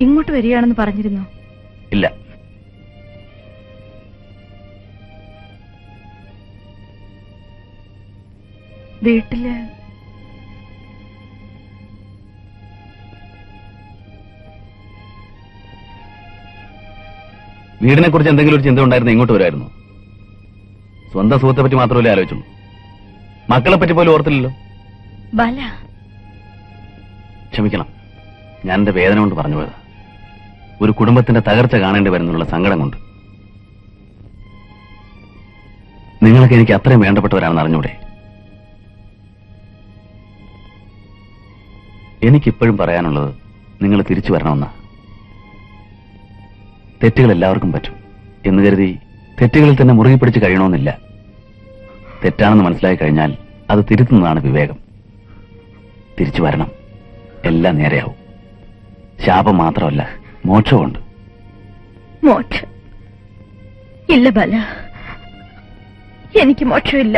ഇങ്ങോട്ട് വരികയാണെന്ന് പറഞ്ഞിരുന്നു? ഇല്ല. വീട്ടില് വീടിനെ കുറിച്ച് എന്തെങ്കിലും ഒരു ചിന്ത ഉണ്ടായിരുന്നു ഇങ്ങോട്ട് വരുമായിരുന്നു. സ്വന്തം സുഹൃത്തെ പറ്റി മാത്രമല്ലേ ആലോചിച്ചുള്ളൂ. മക്കളെ പറ്റി പോലും ഓർത്തില്ലല്ലോ. ബാല, ക്ഷമിക്കണം, ഞാൻ എന്റെ വേദന കൊണ്ട് പറഞ്ഞു പോയത്. ഒരു കുടുംബത്തിന്റെ തകർച്ച കാണേണ്ടി വരുന്നുള്ള സങ്കടം കൊണ്ട്. നിങ്ങളൊക്കെ എനിക്ക് അത്രയും വേണ്ടപ്പെട്ടവരാണെന്ന് അറിഞ്ഞൂടെ? എനിക്കിപ്പോഴും പറയാനുള്ളത് നിങ്ങൾ തിരിച്ചു വരണമെന്നാ. തെറ്റുകൾ എല്ലാവർക്കും പറ്റും എന്ന് കരുതി തെറ്റുകളിൽ തന്നെ മുറുകി പിടിച്ച് കഴിയണമെന്നില്ല. തെറ്റാണെന്ന് മനസ്സിലായി കഴിഞ്ഞാൽ അത് തിരുത്തുന്നതാണ് വിവേകം. തിരിച്ചു വരണം, എല്ലാം നേരെയാവും. ശാപം മാത്രമല്ല, മോക്ഷമുണ്ട്. മോക്ഷം ഇല്ല ബാല, എനിക്ക് മോക്ഷമില്ല.